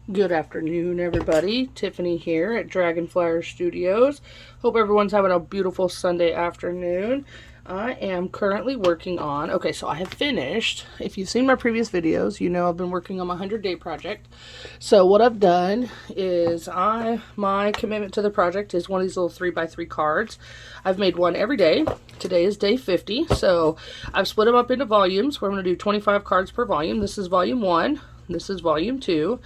Good afternoon, everybody. Tiffany here at Dragonflyer Studios. Hope everyone's having a beautiful Sunday afternoon. I am currently working on, so I have finished. If you've seen my previous videos, you know I've been working on my 100-day project. So what I've done is my commitment to the project is one of these little 3x3 cards. I've made one every day. Today is day 50, so I've split them up into volumes. We're going to do 25 cards per volume. This is volume 1. This is volume 2,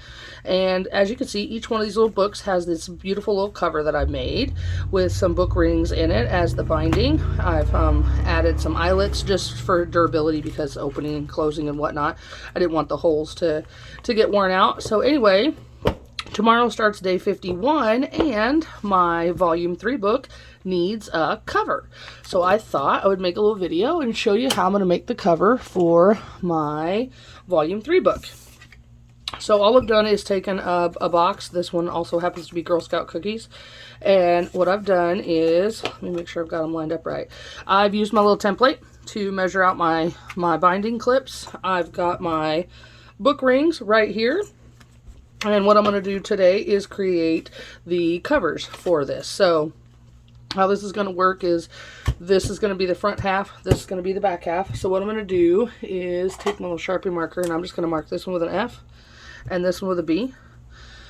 and as you can see, each one of these little books has this beautiful little cover that I've made with some book rings in it as the binding. I've added some eyelets just for durability because opening and closing and whatnot. I didn't want the holes to get worn out. So anyway, tomorrow starts day 51, and my volume 3 book needs a cover. So I thought I would make a little video and show you how I'm going to make the cover for my volume 3 book. So all I've done is taken a box. This one also happens to be Girl Scout cookies. And what I've done is, let me make sure I've got them lined up right. I've used my little template to measure out my binding clips. I've got my book rings right here. And what I'm going to do today is create the covers for this. So how this is going to work is this is going to be the front half. This is going to be the back half. So what I'm going to do is take my little Sharpie marker, and I'm just going to mark this one with an F and this one with a B,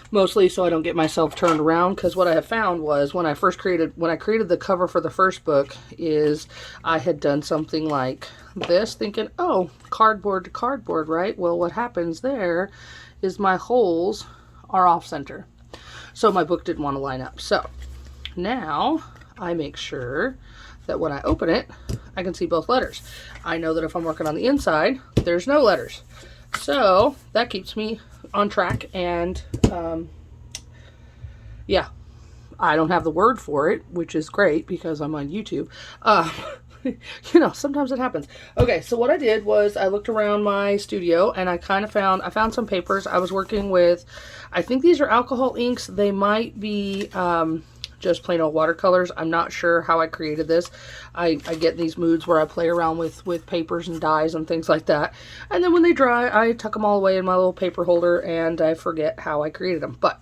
mostly so I don't get myself turned around, because what I have found was when I created the cover for the first book is I had done something like this, thinking, oh, cardboard to cardboard, right? Well, what happens there is my holes are off center, so my book didn't want to line up. So now I make sure that when I open it, I can see both letters. I know that if I'm working on the inside, there's no letters. So that keeps me on track, and yeah, I don't have the word for it, which is great because I'm on YouTube. You know, sometimes it happens. Okay, so what I did was I looked around my studio, and I found some papers. I was working with, I think these are alcohol inks. They might be just plain old watercolors. I'm not sure how I created this. I get in these moods where I play around with papers and dyes and things like that. And then when they dry, I tuck them all away in my little paper holder, and I forget how I created them. But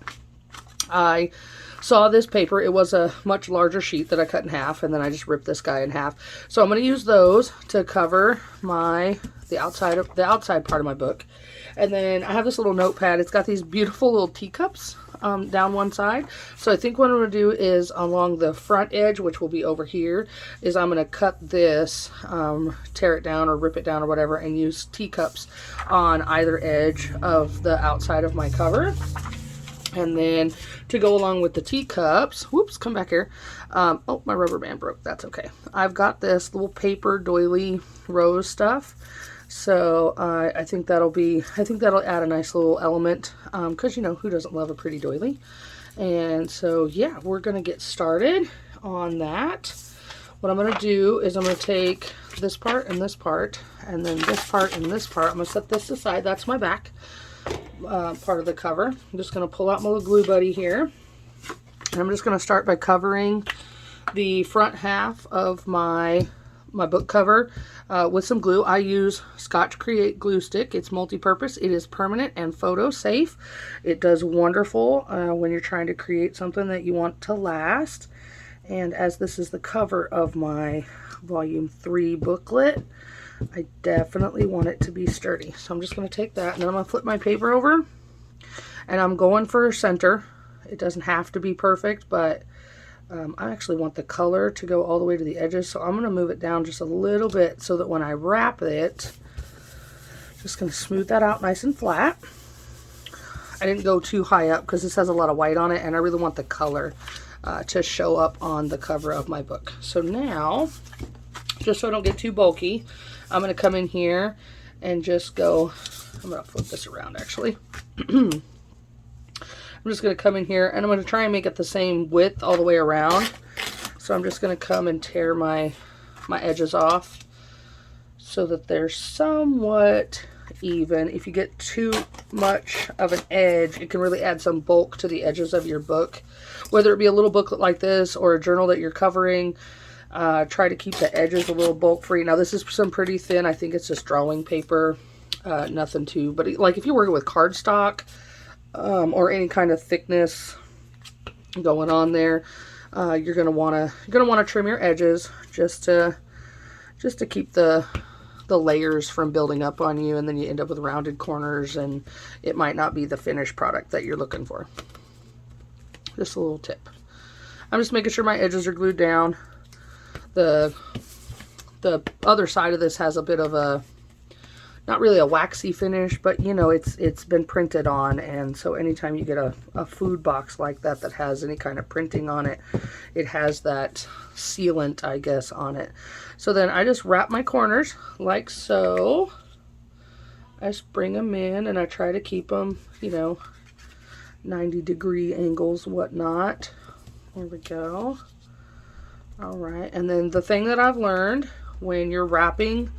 I saw this paper. It was a much larger sheet that I cut in half, and then I just ripped this guy in half. So I'm going to use those to cover the outside part of my book. And then I have this little notepad. It's got these beautiful little teacups down one side. So I think what I'm going to do is along the front edge, which will be over here, is I'm going to cut this, tear it down or rip it down or whatever, and use teacups on either edge of the outside of my cover. And then to go along with the teacups, whoops, come back here. Oh, my rubber band broke. That's okay. I've got this little paper doily rose stuff. So I think that'll add a nice little element, because you know, who doesn't love a pretty doily? And so yeah, we're gonna get started on that. What I'm gonna do is I'm gonna take this part and this part, and then this part and this part. I'm gonna set this aside. That's my back part of the cover. I'm just gonna pull out my little glue buddy here, and I'm just gonna start by covering the front half of my book cover with some glue. I use Scotch Create glue stick. It's multi-purpose. It is permanent and photo safe. It does wonderful when you're trying to create something that you want to last. And as this is the cover of my volume 3 booklet, I definitely want it to be sturdy. So I'm just going to take that, and then I'm going to flip my paper over, and I'm going for center. It doesn't have to be perfect, but I actually want the color to go all the way to the edges, so I'm going to move it down just a little bit so that when I wrap it, just going to smooth that out nice and flat. I didn't go too high up because this has a lot of white on it, and I really want the color to show up on the cover of my book. So now, just so I don't get too bulky, I'm going to come in here and just go, I'm going to flip this around actually. I'm just going to come in here, and I'm going to try and make it the same width all the way around. So I'm just going to come and tear my edges off so that they're somewhat even. If you get too much of an edge, it can really add some bulk to the edges of your book. Whether it be a little booklet like this or a journal that you're covering, try to keep the edges a little bulk free. Now this is some pretty thin. I think it's just drawing paper. Nothing too, but like if you're working with cardstock, or any kind of thickness going on there. You're gonna wanna trim your edges just to keep the layers from building up on you, and then you end up with rounded corners, and it might not be the finished product that you're looking for. Just a little tip. I'm just making sure my edges are glued down. The other side of this has a bit of a, not really a waxy finish, but you know, it's been printed on, and so anytime you get a food box like that that has any kind of printing on it, it has that sealant, I guess, on it. So then I just wrap my corners like so. I just bring them in, and I try to keep them, you know, 90-degree angles, whatnot. There we go. All right, and then the thing that I've learned when you're wrapping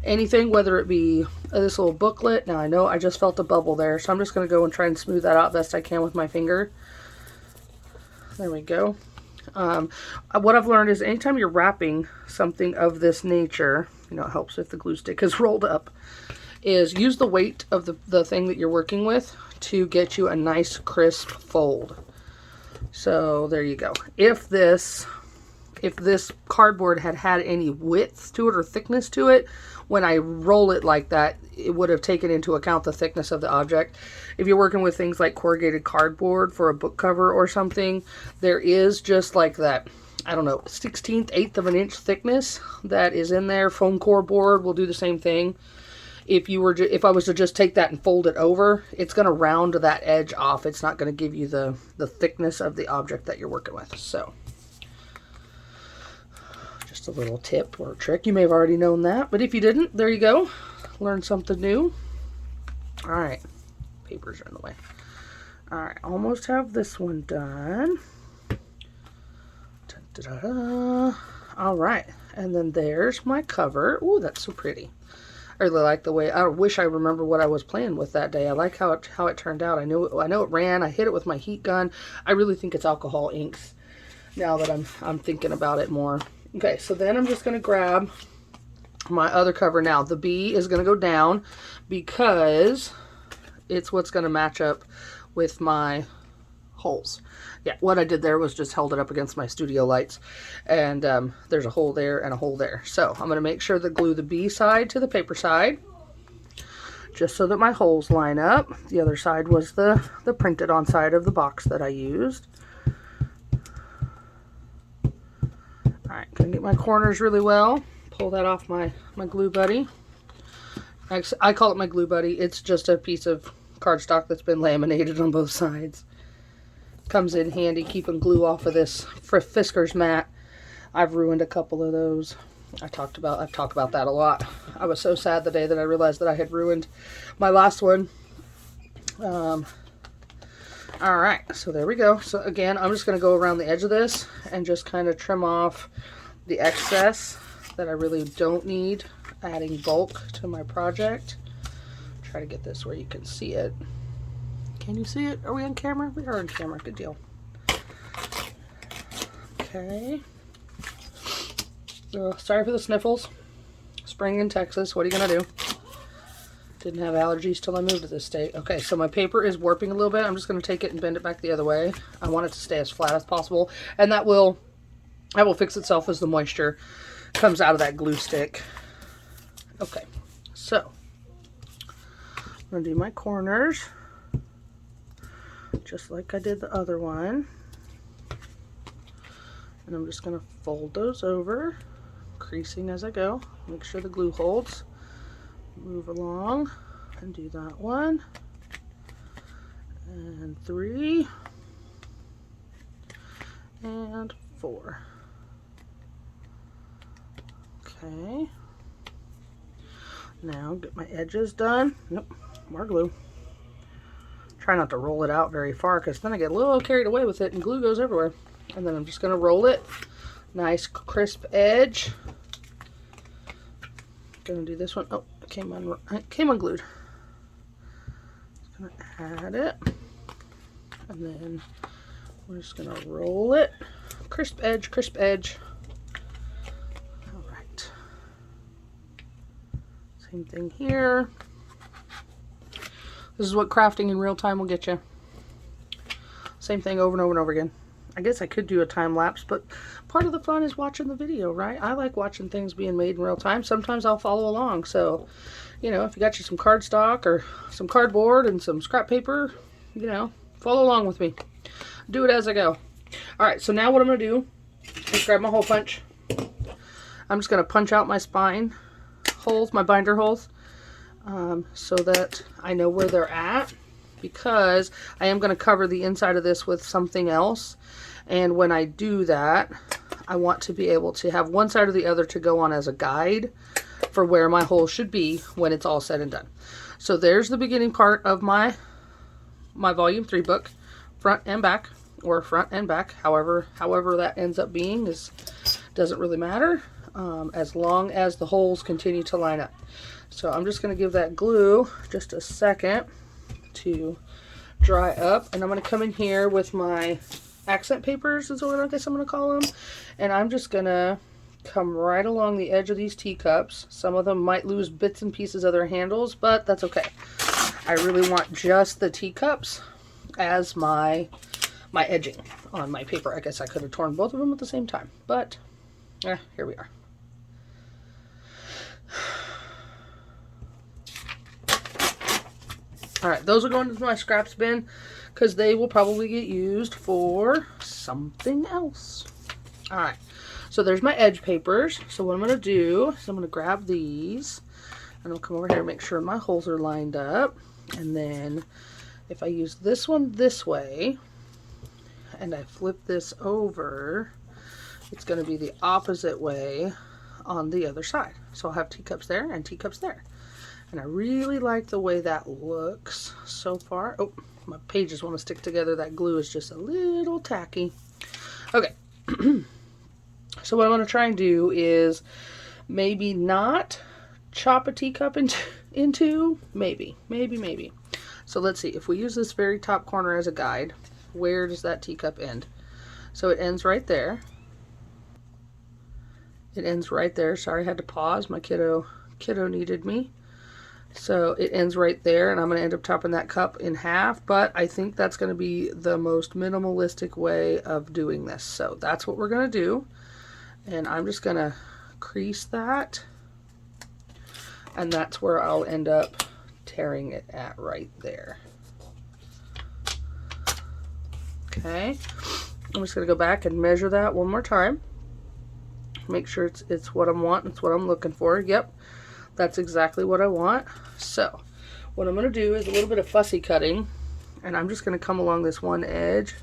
anything, whether it be this little booklet, now I know I just felt a bubble there, so I'm just going to go and try and smooth that out best I can with my finger. There we go. What I've learned is anytime you're wrapping something of this nature, you know, it helps if the glue stick is rolled up, is use the weight of the thing that you're working with to get you a nice crisp fold. So there you go. If this cardboard had any width to it or thickness to it, when I roll it like that, it would have taken into account the thickness of the object. If you're working with things like corrugated cardboard for a book cover or something, there is just like that, I don't know, 1/16, 1/8 of an inch thickness that is in there. Foam core board will do the same thing. If I was to just take that and fold it over, it's going to round that edge off. It's not going to give you the thickness of the object that you're working with. So just a little tip or trick. You may have already known that, but if you didn't, there you go. Learn something new. All right, papers are in the way. All right, almost have this one done. Da-da-da. All right, and then there's my cover. Ooh, that's so pretty. I really like the way, I wish I remember what I was playing with that day. I like how it turned out. I know it ran. I hit it with my heat gun. I really think it's alcohol inks now that I'm thinking about it more. Okay, so then I'm just going to grab my other cover now. The B is going to go down because it's what's going to match up with my holes. Yeah, what I did there was just held it up against my studio lights, and there's a hole there and a hole there. So I'm going to make sure to glue the B side to the paper side, just so that my holes line up. The other side was the printed on side of the box that I used. Alright, gonna get my corners really well. Pull that off my glue buddy. I call it my glue buddy. It's just a piece of cardstock that's been laminated on both sides. Comes in handy keeping glue off of this Fisker's mat. I've ruined a couple of those. I've talked about that a lot. I was so sad the day that I realized that I had ruined my last one. Alright, so there we go. So again, I'm just going to go around the edge of this and just kind of trim off the excess that I really don't need, adding bulk to my project. Try to get this where you can see it. Can you see it? Are we on camera? We are on camera. Good deal. Okay. Sorry for the sniffles. Spring in Texas. What are you going to do? Didn't have allergies till I moved to this state. Okay, so my paper is warping a little bit. I'm just going to take it and bend it back the other way. I want it to stay as flat as possible. And that will fix itself as the moisture comes out of that glue stick. Okay, so I'm going to do my corners just like I did the other one. And I'm just going to fold those over, creasing as I go. Make sure the glue holds. Move along and do that one. And 3. And 4. Okay. Now get my edges done. Nope, more glue. Try not to roll it out very far because then I get a little carried away with it and glue goes everywhere. And then I'm just going to roll it. Nice crisp edge. Gonna do this one. Oh, it came unglued. Just gonna add it. And then we're just gonna roll it. Crisp edge, crisp edge. Alright. Same thing here. This is what crafting in real time will get you. Same thing over and over and over again. I guess I could do a time lapse, but part of the fun is watching the video, right? I like watching things being made in real time. Sometimes I'll follow along. So, you know, if you got you some cardstock or some cardboard and some scrap paper, you know, follow along with me. Do it as I go. All right, so now what I'm going to do is grab my hole punch. I'm just going to punch out my spine holes, my binder holes, so that I know where they're at, because I am going to cover the inside of this with something else. And when I do that, I want to be able to have one side or the other to go on as a guide for where my hole should be when it's all said and done. So there's the beginning part of my volume 3 book, front and back, or front and back, however that ends up being doesn't really matter, as long as the holes continue to line up. So I'm just going to give that glue just a second to dry up, and I'm going to come in here with my accent papers, is what I guess I'm going to call them, and I'm just going to come right along the edge of these teacups. Some of them might lose bits and pieces of their handles, but that's okay. I really want just the teacups as my edging on my paper. I guess I could have torn both of them at the same time, but here we are. Alright, those are going into my scraps bin because they will probably get used for something else. Alright, so there's my edge papers. So what I'm going to do is I'm going to grab these and I'll come over here and make sure my holes are lined up. And then if I use this one this way and I flip this over, it's going to be the opposite way on the other side. So I'll have teacups there and teacups there. And I really like the way that looks so far. Oh, my pages want to stick together. That glue is just a little tacky. Okay. So what I'm going to try and do is maybe not chop a teacup into maybe. So let's see. If we use this very top corner as a guide, where does that teacup end? So it ends right there. It ends right there. Sorry, I had to pause. My kiddo needed me. So it ends right there, and I'm going to end up chopping that cup in half, but I think that's going to be the most minimalistic way of doing this. So that's what we're going to do, and I'm just going to crease that, and that's where I'll end up tearing it at right there. Okay, I'm just going to go back and measure that one more time. Make sure it's what I want, it's what I'm looking for. Yep. That's exactly what I want. So what I'm going to do is a little bit of fussy cutting, and I'm just going to come along this one edge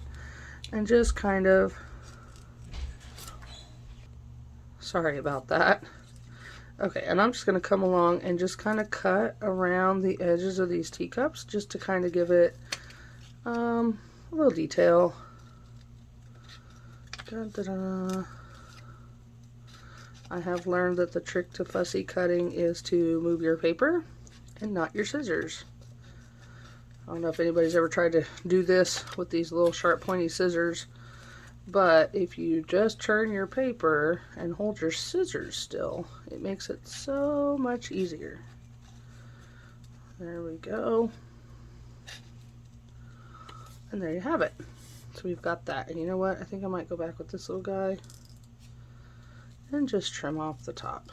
and just kind of, sorry about that. Okay, and I'm just going to come along and just kind of cut around the edges of these teacups just to kind of give it a little detail. Da-da-da. I have learned that the trick to fussy cutting is to move your paper and not your scissors. I don't know if anybody's ever tried to do this with these little sharp pointy scissors, but if you just turn your paper and hold your scissors still, it makes it so much easier. There we go. And there you have it. So we've got that. And you know what? I think I might go back with this little guy and just trim off the top.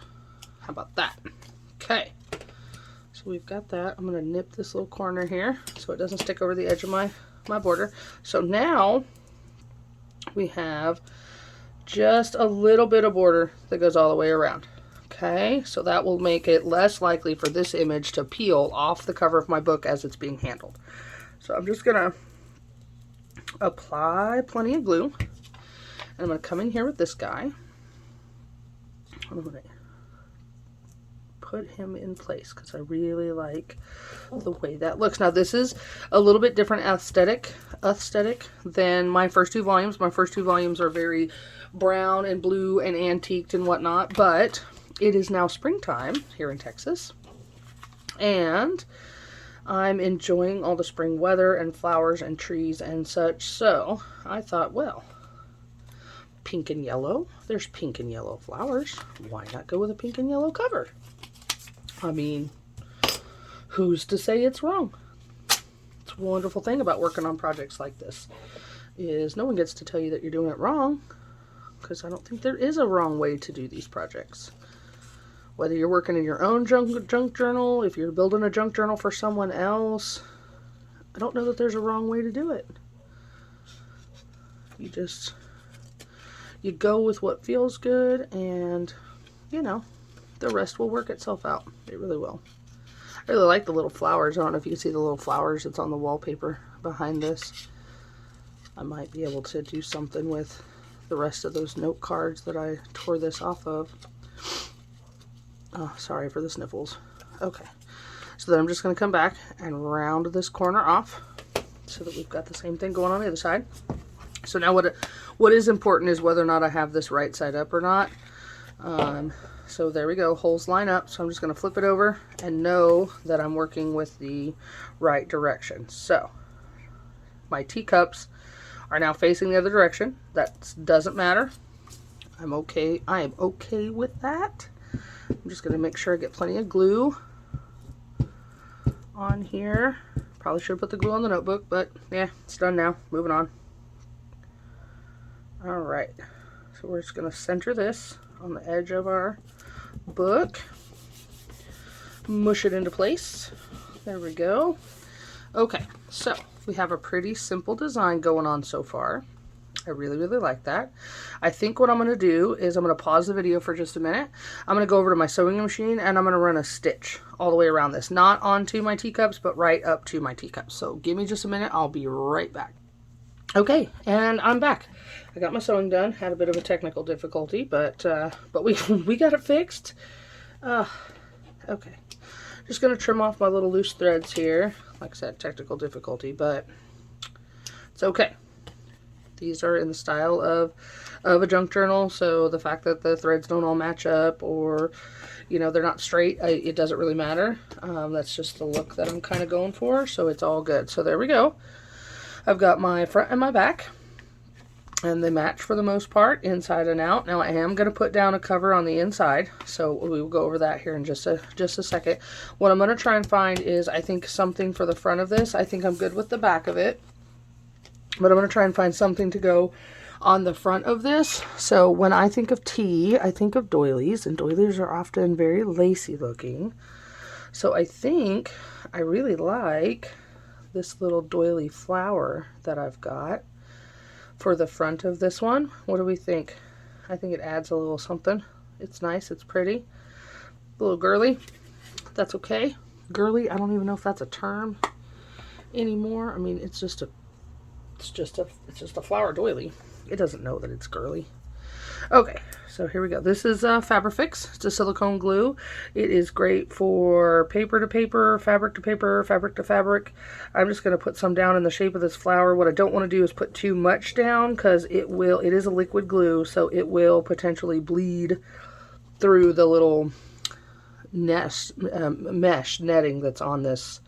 How about that? Okay, so we've got that. I'm going to nip this little corner here so it doesn't stick over the edge of my border. So now we have just a little bit of border that goes all the way around. Okay, so that will make it less likely for this image to peel off the cover of my book as it's being handled. So I'm just going to apply plenty of glue, and I'm going to come in here with this guy. I'm going to put him in place because I really like the way that looks. Now this is a little bit different aesthetic than my first two volumes. My first two volumes are very brown and blue and antiqued and whatnot, but it is now springtime here in Texas, and I'm enjoying all the spring weather and flowers and trees and such. So I thought, well, pink and yellow. There's pink and yellow flowers. Why not go with a pink and yellow cover? I mean, who's to say it's wrong? It's a wonderful thing about working on projects like this. is no one gets to tell you that you're doing it wrong, because I don't think there is a wrong way to do these projects. Whether you're working in your own junk journal, if you're building a junk journal for someone else, I don't know that there's a wrong way to do it. You go with what feels good, and you know, the rest will work itself out. It really will. I really like the little flowers. I don't know if you can see the little flowers that's on the wallpaper behind this. I might be able to do something with the rest of those note cards that I tore this off of. Oh, sorry for the sniffles. Okay, so then I'm just going to come back and round this corner off so that we've got the same thing going on the other side. So now what is important is whether or not I have this right side up or not. So there we go, holes line up. So I'm just going to flip it over and know that I'm working with the right direction. So my teacups are now facing the other direction. That doesn't matter. I'm okay. I am okay with that. I'm just going to make sure I get plenty of glue on here. Probably should have put the glue on the notebook, but yeah, it's done now. Moving on. All right, so we're just going to center this on the edge of our book. Mush it into place. There we go. Okay, so we have a pretty simple design going on so far. I really, really like that. I think what I'm going to do is I'm going to pause the video for just a minute. I'm going to go over to my sewing machine and I'm going to run a stitch all the way around this. Not onto my teacups, but right up to my teacups. So give me just a minute. I'll be right back. Okay, and I'm back. I got my sewing done. Had a bit of a technical difficulty, but we got it fixed. Okay. Just going to trim off my little loose threads here. Like I said, technical difficulty, but it's okay. These are in the style of a junk journal, so the fact that the threads don't all match up or, you know, they're not straight, it doesn't really matter. That's just the look that I'm kind of going for, so it's all good. So there we go. I've got my front and my back, and they match for the most part, inside and out. Now I am going to put down a cover on the inside, so we will go over that here in just a second. What I'm going to try and find is, I think, something for the front of this. I think I'm good with the back of it, but I'm going to try and find something to go on the front of this. So when I think of tea, I think of doilies, and doilies are often very lacy looking. So I think I really like this little doily flower that I've got for the front of this one. What do we think? I think it adds a little something. It's nice, it's pretty. A little girly. That's okay. Girly, I don't even know if that's a term anymore. I mean, it's just a flower doily. It doesn't know that it's girly. Okay, so here we go. This is Fabrifix. It's a silicone glue. It is great for paper to paper, fabric to paper, fabric to fabric. I'm just going to put some down in the shape of this flower. What I don't want to do is put too much down, because it is a liquid glue, so it will potentially bleed through the little mesh netting that's on this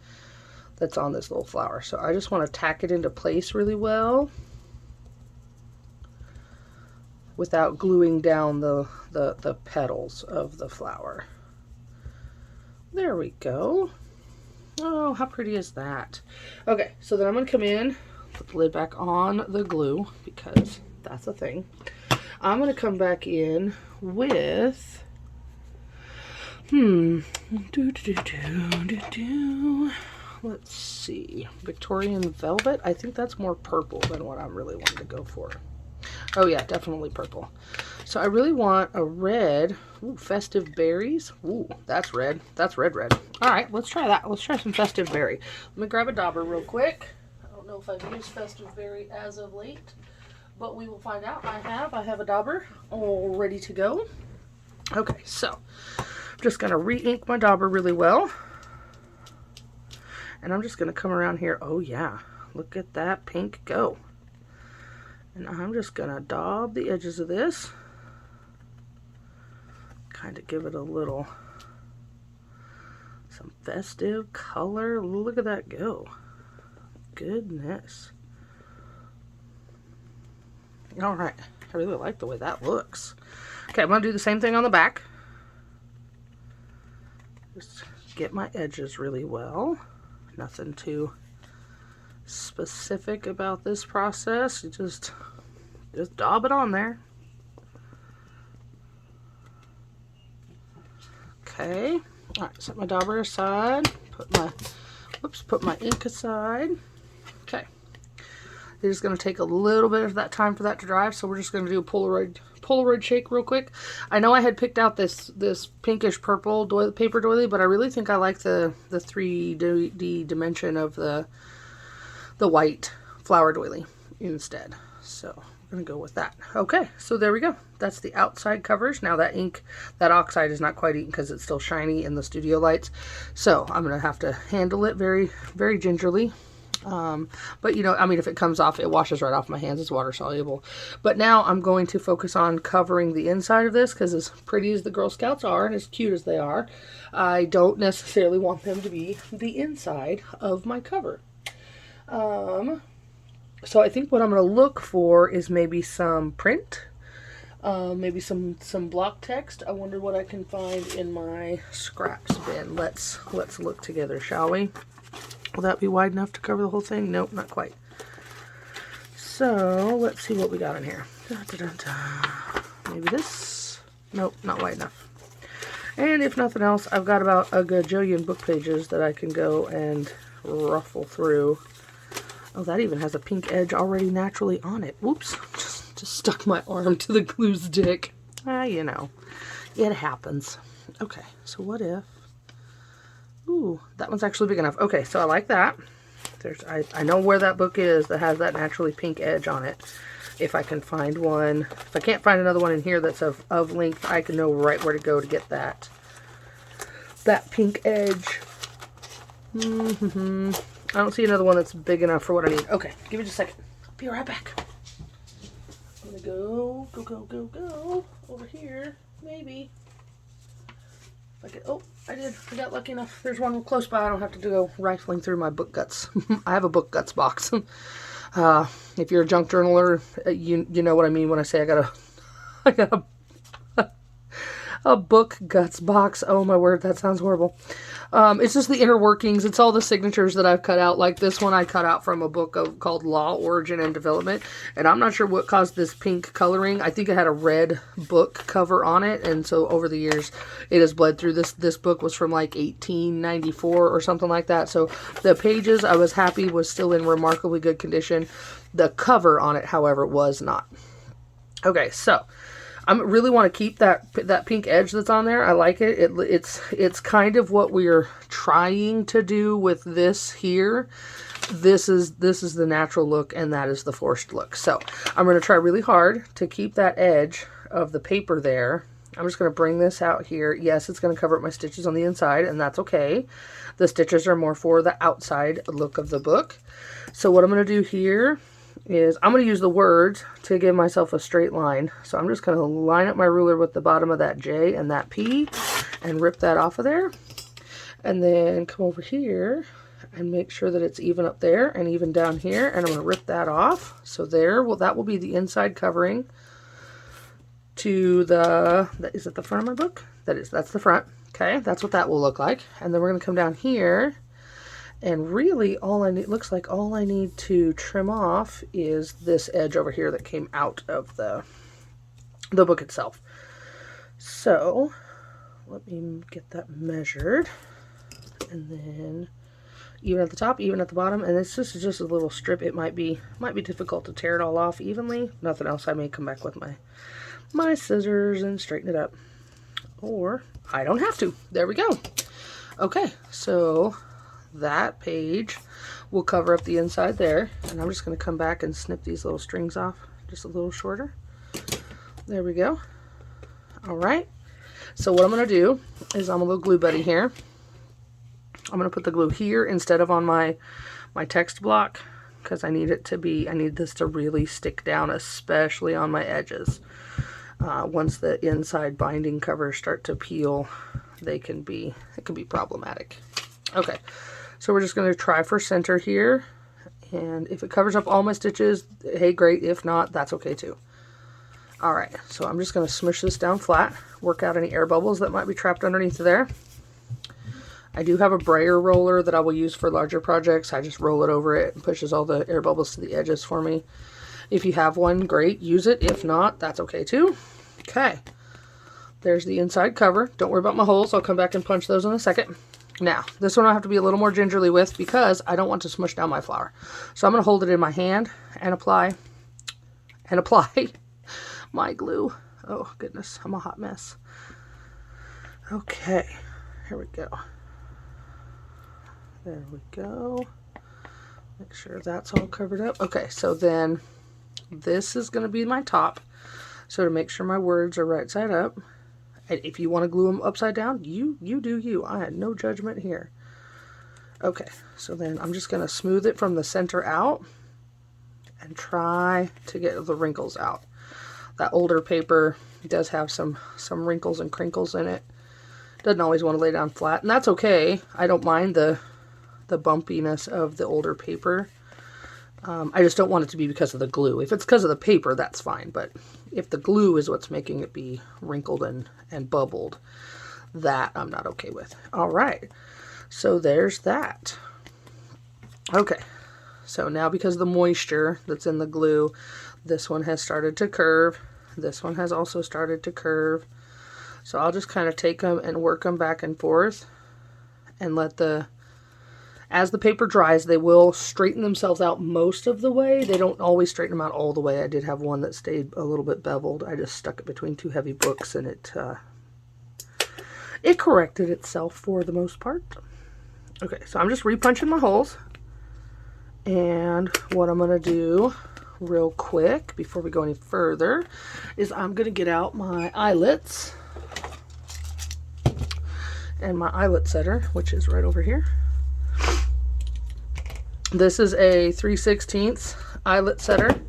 little flower. So I just want to tack it into place really well without gluing down the petals of the flower. There we go. Oh, how pretty is that? Okay, so then I'm going to come in, put the lid back on the glue, because that's a thing. I'm going to come back in with let's see, Victorian Velvet. I think that's more purple than what I'm really wanting to go for. Oh yeah, definitely purple. So I really want a red. Ooh, Festive Berries. Ooh, that's red. That's red. All right, let's try that. Let's try some Festive Berry. Let me grab a dauber real quick. I don't know if I've used Festive Berry as of late, but we will find out. I have a dauber all ready to go. Okay, so I'm just going to re-ink my dauber really well. And I'm just going to come around here. Oh yeah, look at that pink go. And I'm just going to daub the edges of this. Kind of give it a little, some festive color. Look at that go. Goodness. All right. I really like the way that looks. Okay, I'm going to do the same thing on the back. Just get my edges really well. Nothing too specific about this process. You just daub it on there. Okay. All right, set my dauber aside. Put my ink aside. Okay. It's just going to take a little bit of that time for that to dry, so we're just going to do a Polaroid shake real quick. I know I had picked out this pinkish purple paper doily, but I really think I like the 3D dimension of the white flower doily instead. So I'm going to go with that. Okay, so there we go. That's the outside covers. Now that ink, that oxide is not quite eaten because it's still shiny in the studio lights. So I'm going to have to handle it very, very gingerly. But you know, I mean, if it comes off, it washes right off my hands. It's water soluble. But now I'm going to focus on covering the inside of this, because as pretty as the Girl Scouts are and as cute as they are, I don't necessarily want them to be the inside of my cover. So I think what I'm going to look for is maybe some print, maybe some block text. I wonder what I can find in my scraps bin. Let's look together, shall we? Will that be wide enough to cover the whole thing? Nope, not quite. So let's see what we got in here. Maybe this? Nope, not wide enough. And if nothing else, I've got about a gajillion book pages that I can go and ruffle through. Oh, that even has a pink edge already naturally on it. Whoops, just stuck my arm to the glue stick. You know, it happens. Okay, so what if... Ooh, that one's actually big enough. Okay, so I like that. I know where that book is that has that naturally pink edge on it. If I can find one. If I can't find another one in here that's of length, I can know right where to go to get that pink edge. I don't see another one that's big enough for what I need. Okay, give me just a second. I'll be right back. I'm gonna go over here, maybe. Oh, I did. I got lucky enough. There's one close by. I don't have to go rifling through my book guts. I have a book guts box. If you're a junk journaler, you know what I mean when I say I got a book guts box. Oh my word, that sounds horrible. It's just the inner workings. It's all the signatures that I've cut out. Like this one I cut out from a book called Law, Origin, and Development. And I'm not sure what caused this pink coloring. I think it had a red book cover on it. And so over the years, it has bled through. This book was from like 1894 or something like that. So the pages, I was happy, was still in remarkably good condition. The cover on it, however, was not. Okay, so... I really want to keep that pink edge that's on there. I like it. It's kind of what we're trying to do with this here. This is the natural look, and that is the forced look. So I'm going to try really hard to keep that edge of the paper there. I'm just going to bring this out here. Yes, it's going to cover up my stitches on the inside, and that's okay. The stitches are more for the outside look of the book. So what I'm going to do here is I'm going to use the words to give myself a straight line. So I'm just going to line up my ruler with the bottom of that J and that P and rip that off of there. And then come over here and make sure that it's even up there and even down here. And I'm going to rip that off. So there, well, that will be the inside covering to is it the front of my book? That's the front. Okay, that's what that will look like. And then we're going to come down here. And really, all I need to trim off is this edge over here that came out of the book itself. So, let me get that measured. And then, even at the top, even at the bottom. And it's just a little strip. It might be difficult to tear it all off evenly. Nothing else, I may come back with my scissors and straighten it up. Or, I don't have to. There we go. Okay, so... that page will cover up the inside there, and I'm just going to come back and snip these little strings off just a little shorter. There we go. Alright, so what I'm going to do is I'm a little glue buddy here. I'm going to put the glue here instead of on my text block, because I need this to really stick down, especially on my edges. Once the inside binding covers start to peel, it can be problematic. Okay, so we're just going to try for center here, and if it covers up all my stitches, hey, great. If not, that's okay too. Alright, so I'm just going to smush this down flat, work out any air bubbles that might be trapped underneath there. I do have a brayer roller that I will use for larger projects. I just roll it over it and pushes all the air bubbles to the edges for me. If you have one, great, use it. If not, that's okay too. Okay, there's the inside cover. Don't worry about my holes. I'll come back and punch those in a second. Now, this one I have to be a little more gingerly with because I don't want to smush down my flour. So I'm going to hold it in my hand and apply my glue. Oh, goodness, I'm a hot mess. Okay, here we go. There we go. Make sure that's all covered up. Okay, so then this is going to be my top. So to make sure my words are right side up. And if you want to glue them upside down, you do you. I had no judgment here. Okay, so then I'm just going to smooth it from the center out and try to get the wrinkles out. That older paper does have some wrinkles and crinkles in it. Doesn't always want to lay down flat, and that's okay. I don't mind the bumpiness of the older paper. I just don't want it to be because of the glue. If it's because of the paper, that's fine. But if the glue is what's making it be wrinkled and bubbled, that I'm not okay with. All right. So there's that. Okay. So now because of the moisture that's in the glue, this one has started to curve. This one has also started to curve. So I'll just kind of take them and work them back and forth and let as the paper dries, they will straighten themselves out most of the way. They don't always straighten them out all the way. I did have one that stayed a little bit beveled. I just stuck it between two heavy books and it corrected itself for the most part. Okay, so I'm just repunching my holes. And what I'm going to do real quick before we go any further is I'm going to get out my eyelets and my eyelet setter, which is right over here. This is a 3/16 eyelet setter,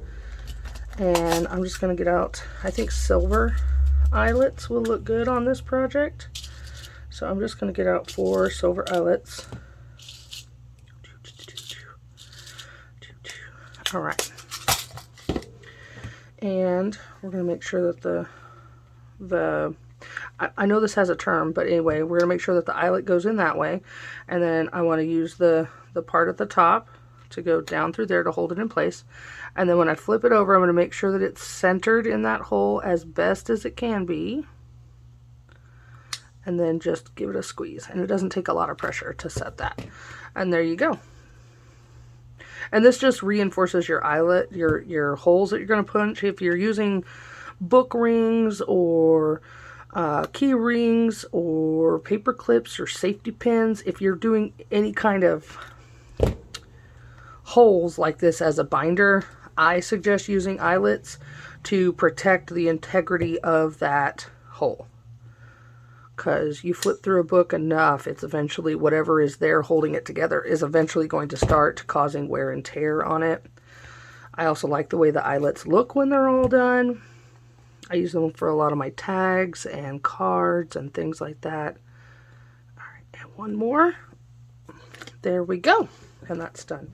and I'm just going to get out, I think silver eyelets will look good on this project. So I'm just going to get out 4 silver eyelets. All right. And we're going to make sure that I know this has a term, but anyway, we're going to make sure that the eyelet goes in that way. And then I want to use the part at the top to go down through there to hold it in place. And then when I flip it over, I'm going to make sure that it's centered in that hole as best as it can be. And then just give it a squeeze. And it doesn't take a lot of pressure to set that. And there you go. And this just reinforces your eyelet, your holes that you're going to punch. If you're using book rings or key rings or paper clips or safety pins, if you're doing any kind of holes like this as a binder, I suggest using eyelets to protect the integrity of that hole. Because you flip through a book enough, it's eventually, whatever is there holding it together is eventually going to start causing wear and tear on it. I also like the way the eyelets look when they're all done. I use them for a lot of my tags and cards and things like that. All right, and one more. There we go. And that's done.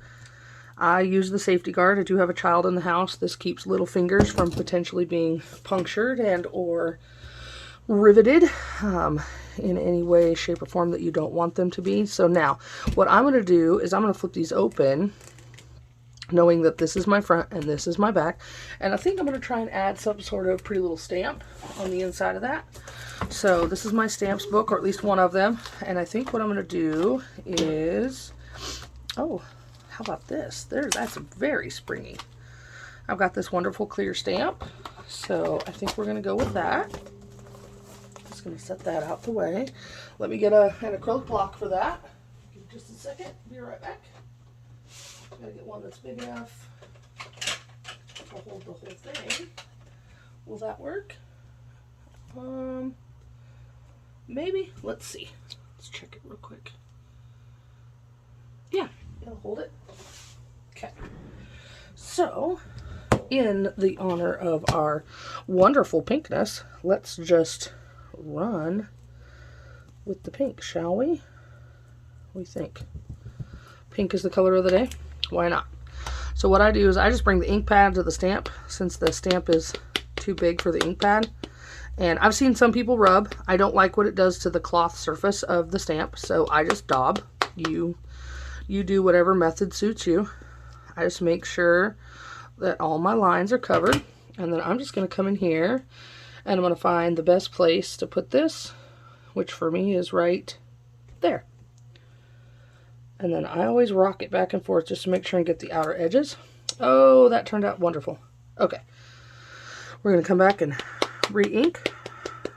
I use the safety guard. I do have a child in the house. This keeps little fingers from potentially being punctured and or riveted in any way, shape, or form that you don't want them to be. So now, what I'm going to do is I'm going to flip these open, knowing that this is my front and this is my back. And I think I'm going to try and add some sort of pretty little stamp on the inside of that. So this is my stamps book, or at least one of them. And I think what I'm going to do is, oh, how about this? That's very springy. I've got this wonderful clear stamp. So I think we're going to go with that. Just going to set that out the way. Let me get an acrylic block for that. Give me just a second. Be right back. Gotta get one that's big enough to hold the whole thing. Will that work? Maybe. Let's see. Let's check it real quick. Yeah, it'll hold it. Okay. So, in the honor of our wonderful pinkness, let's just run with the pink, shall we? What do you think? Pink is the color of the day. Why not? So what I do is I just bring the ink pad to the stamp, since the stamp is too big for the ink pad, And I've seen some people rub. I don't like what it does to the cloth surface of the stamp, so I just daub. You do whatever method suits you. I just make sure that all my lines are covered. And then I'm just going to come in here and I'm going to find the best place to put this, which for me is right there. And then I always rock it back and forth just to make sure and get the outer edges. Oh, that turned out wonderful. Okay. We're going to come back and re-ink.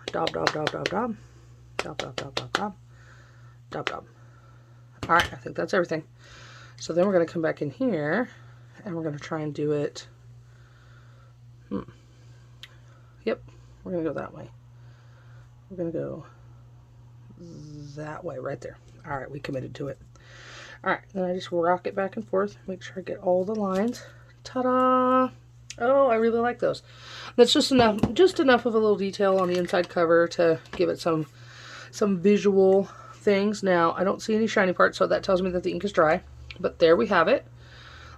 Daub, daub, daub, daub, daub. Daub, daub, daub, daub, daub. Daub, daub. Alright, I think that's everything. So then we're going to come back in here and we're going to try and do it. Yep, we're going to go that way. We're going to go that way right there. Alright, we committed to it. Alright, then I just rock it back and forth. Make sure I get all the lines. Ta-da! Oh, I really like those. That's just enough of a little detail on the inside cover to give it some visual things. Now, I don't see any shiny parts, so that tells me that the ink is dry. But there we have it.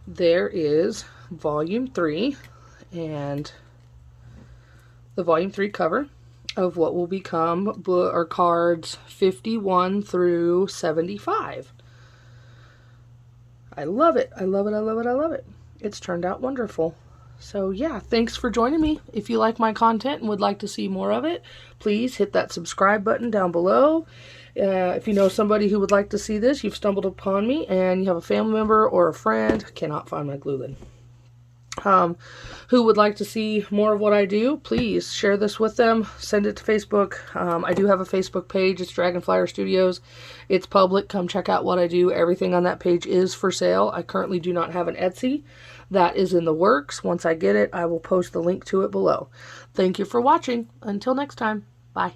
There is volume 3 and the volume 3 cover of what will become cards 51 through 75. I love it. I love it. I love it. I love it. It's turned out wonderful. So yeah, thanks for joining me. If you like my content and would like to see more of it, please hit that subscribe button down below. If you know somebody who would like to see this, you've stumbled upon me, and you have a family member or a friend, cannot find my glue gun, who would like to see more of what I do, please share this with them. Send it to Facebook. I do have a Facebook page. It's Dragonflyer Studios. It's public. Come check out what I do. Everything on that page is for sale. I currently do not have an Etsy. That is in the works. Once I get it, I will post the link to it below. Thank you for watching. Until next time, bye.